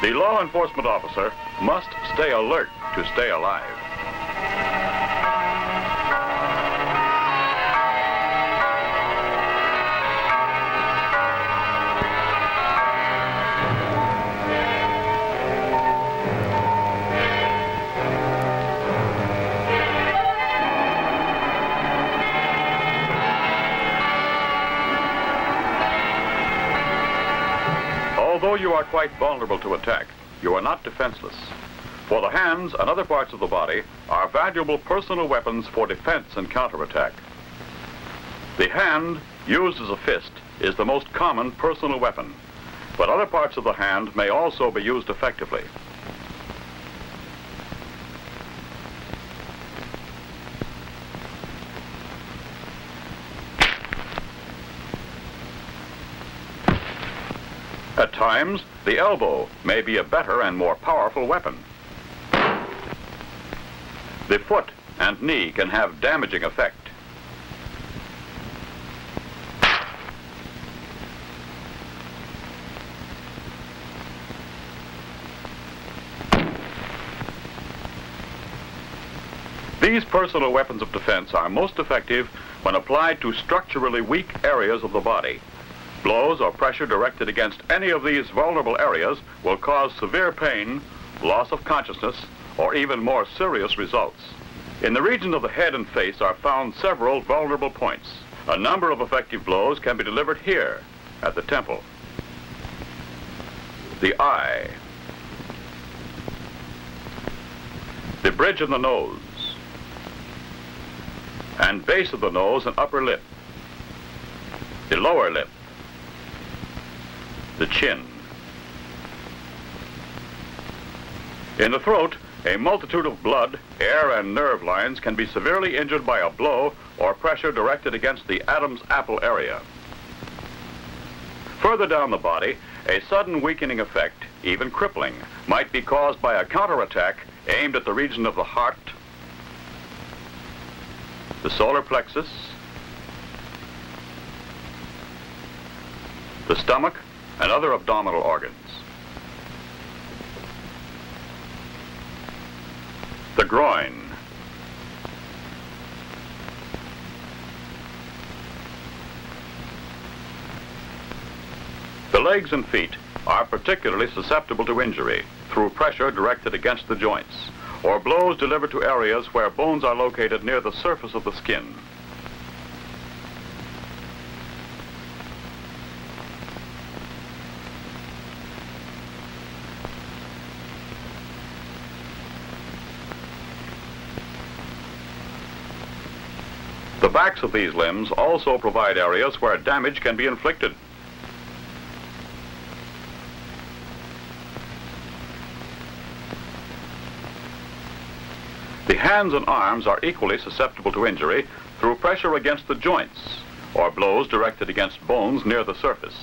The law enforcement officer must stay alert to stay alive. Although you are quite vulnerable to attack, you are not defenseless. For the hands and other parts of the body are valuable personal weapons for defense and counterattack. The hand, used as a fist, is the most common personal weapon, but other parts of the hand may also be used effectively. At times, the elbow may be a better and more powerful weapon. The foot and knee can have damaging effect. These personal weapons of defense are most effective when applied to structurally weak areas of the body. Blows or pressure directed against any of these vulnerable areas will cause severe pain, loss of consciousness, or even more serious results. In the region of the head and face are found several vulnerable points. A number of effective blows can be delivered here, at the temple, the eye, the bridge of the nose, and base of the nose and upper lip, the lower lip, the chin. In the throat, a multitude of blood, air, and nerve lines can be severely injured by a blow or pressure directed against the Adam's apple area. Further down the body, a sudden weakening effect, even crippling, might be caused by a counterattack aimed at the region of the heart, the solar plexus, the stomach, and other abdominal organs. The groin, the legs and feet are particularly susceptible to injury through pressure directed against the joints or blows delivered to areas where bones are located near the surface of the skin. The backs of these limbs also provide areas where damage can be inflicted. The hands and arms are equally susceptible to injury through pressure against the joints or blows directed against bones near the surface.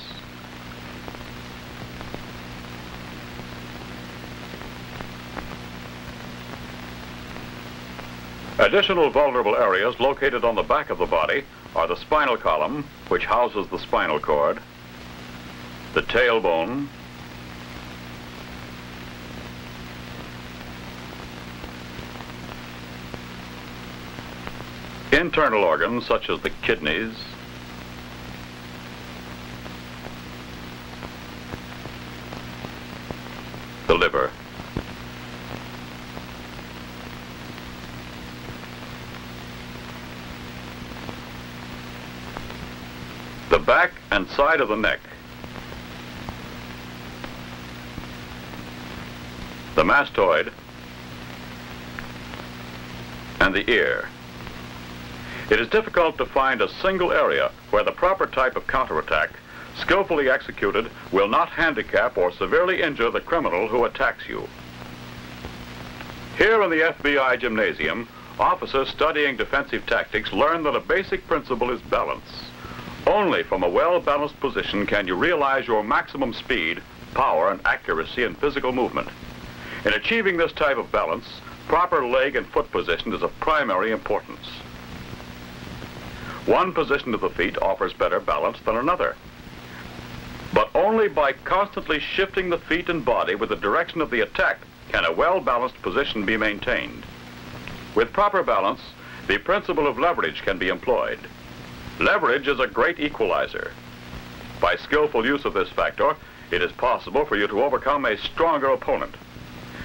Additional vulnerable areas located on the back of the body are the spinal column, which houses the spinal cord, the tailbone, internal organs such as the kidneys, the liver, the back and side of the neck, the mastoid, and the ear. It is difficult to find a single area where the proper type of counterattack, skillfully executed, will not handicap or severely injure the criminal who attacks you. Here in the FBI gymnasium, officers studying defensive tactics learn that a basic principle is balance. Only from a well-balanced position can you realize your maximum speed, power, and accuracy in physical movement. In achieving this type of balance, proper leg and foot position is of primary importance. One position of the feet offers better balance than another. But only by constantly shifting the feet and body with the direction of the attack can a well-balanced position be maintained. With proper balance, the principle of leverage can be employed. Leverage is a great equalizer. By skillful use of this factor, it is possible for you to overcome a stronger opponent.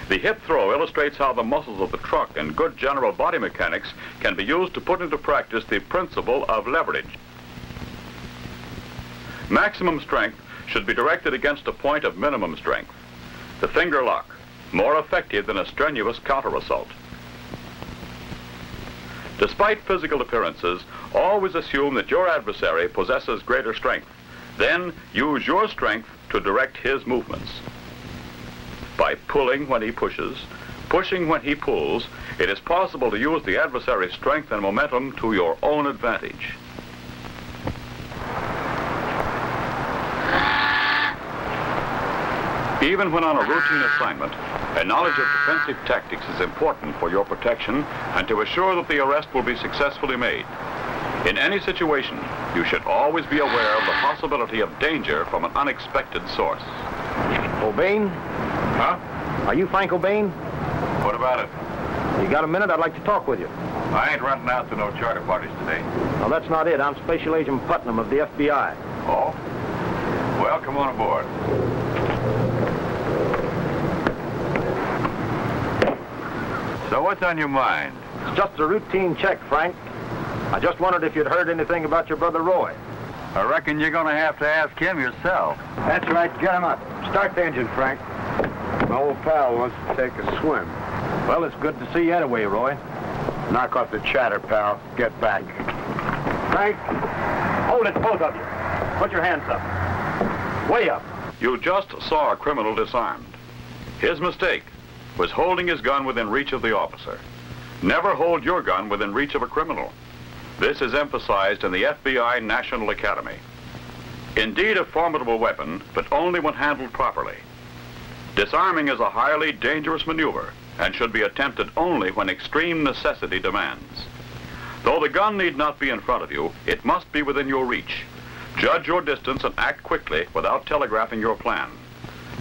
The hip throw illustrates how the muscles of the trunk and good general body mechanics can be used to put into practice the principle of leverage. Maximum strength should be directed against a point of minimum strength. The finger lock, more effective than a strenuous counter-assault. Despite physical appearances, always assume that your adversary possesses greater strength. Then use your strength to direct his movements. By pulling when he pushes, pushing when he pulls, it is possible to use the adversary's strength and momentum to your own advantage. Even when on a routine assignment, a knowledge of defensive tactics is important for your protection and to assure that the arrest will be successfully made. In any situation, you should always be aware of the possibility of danger from an unexpected source. O'Bain? Huh? Are you Frank O'Bain? What about it? You got a minute? I'd like to talk with you. I ain't renting out to no charter parties today. Well, that's not it. I'm Special Agent Putnam of the FBI. Oh? Well, come on aboard. So what's on your mind? It's just a routine check, Frank. I just wondered if you'd heard anything about your brother Roy. I reckon you're going to have to ask him yourself. That's right. Get him up. Start the engine, Frank. My old pal wants to take a swim. Well, it's good to see you anyway, Roy. Knock off the chatter, pal. Get back. Frank, hold it, both of you. Put your hands up. Way up. You just saw a criminal disarmed. His mistake was holding his gun within reach of the officer. Never hold your gun within reach of a criminal. This is emphasized in the FBI National Academy. Indeed a formidable weapon, but only when handled properly. Disarming is a highly dangerous maneuver and should be attempted only when extreme necessity demands. Though the gun need not be in front of you, it must be within your reach. Judge your distance and act quickly without telegraphing your plan.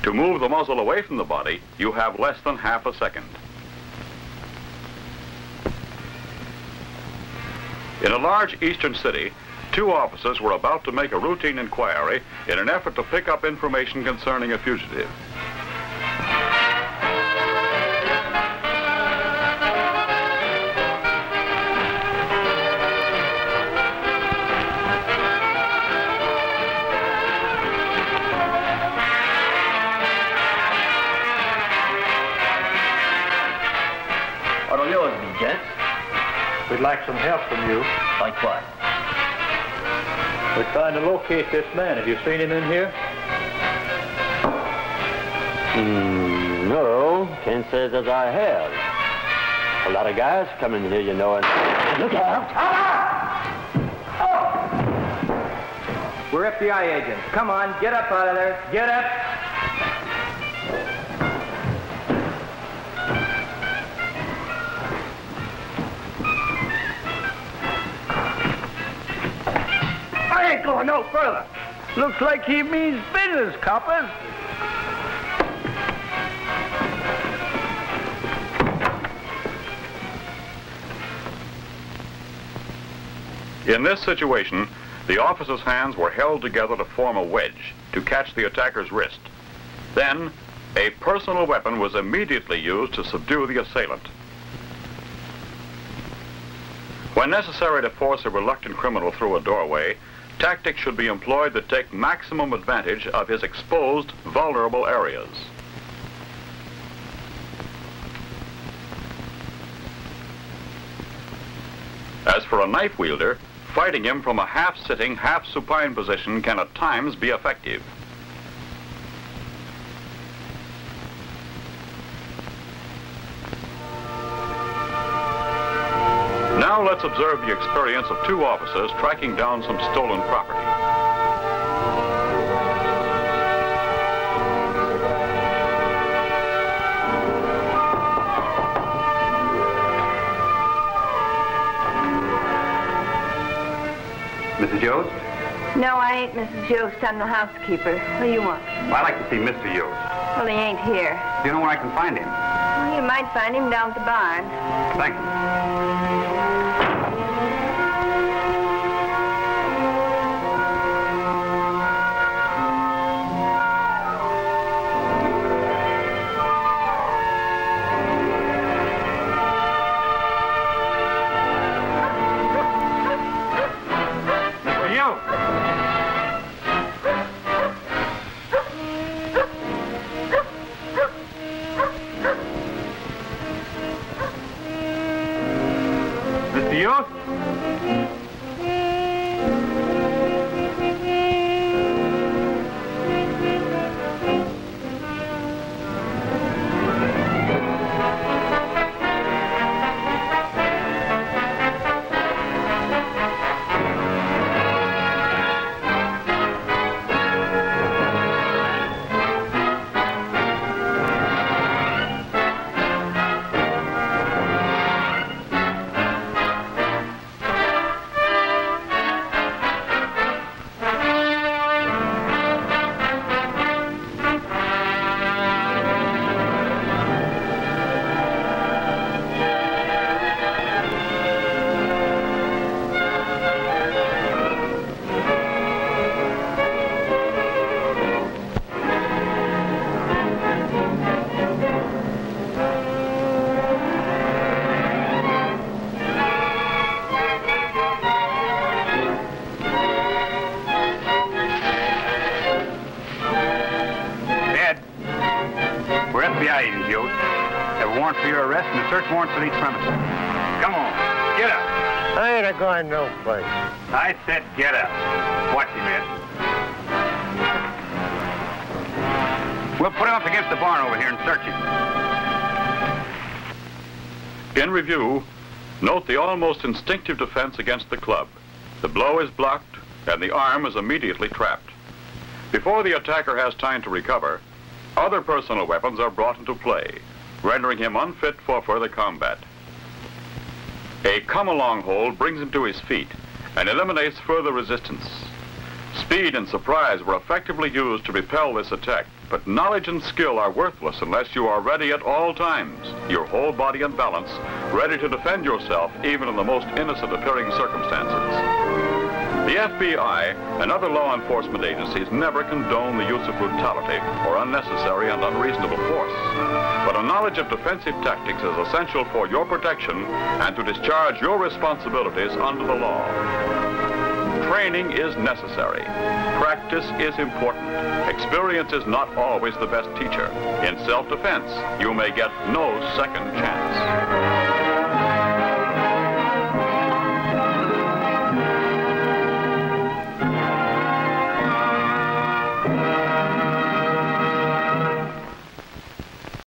To move the muzzle away from the body, you have less than half a second. In a large eastern city, two officers were about to make a routine inquiry in an effort to pick up information concerning a fugitive. What'll yours be, gents? We'd like some help from you. Like what? We're trying to locate this man. Have you seen him in here? No, can't say that I have. A lot of guys come in here, you know, and... Look out! We're FBI agents. Come on, get up out of there. Get up. I ain't going no further. Looks like he means business, coppers. In this situation, the officer's hands were held together to form a wedge to catch the attacker's wrist. Then, a personal weapon was immediately used to subdue the assailant. When necessary to force a reluctant criminal through a doorway, tactics should be employed that take maximum advantage of his exposed, vulnerable areas. As for a knife wielder, fighting him from a half-sitting, half-supine position can at times be effective. Now let's observe the experience of two officers tracking down some stolen property. Mrs. Yost? No, I ain't Mrs. Yost. I'm the housekeeper. What do you want? Well, I'd like to see Mr. Yost. Well, he ain't here. Do you know where I can find him? Well, you might find him down at the barn. Thank you. Mr. Yost? FBI agents, Yost. Have a warrant for your arrest and a search warrant for these premises. Come on, get up. I ain't going no place. I said get up. Watch him, Ed. We'll put him up against the barn over here and search him. In review, note the almost instinctive defense against the club. The blow is blocked and the arm is immediately trapped. Before the attacker has time to recover, other personal weapons are brought into play, rendering him unfit for further combat. A come-along hold brings him to his feet and eliminates further resistance. Speed and surprise were effectively used to repel this attack, but knowledge and skill are worthless unless you are ready at all times, your whole body and balance, ready to defend yourself even in the most innocent-appearing circumstances. The FBI and other law enforcement agencies never condone the use of brutality or unnecessary and unreasonable force. But a knowledge of defensive tactics is essential for your protection and to discharge your responsibilities under the law. Training is necessary. Practice is important. Experience is not always the best teacher. In self-defense, you may get no second chance.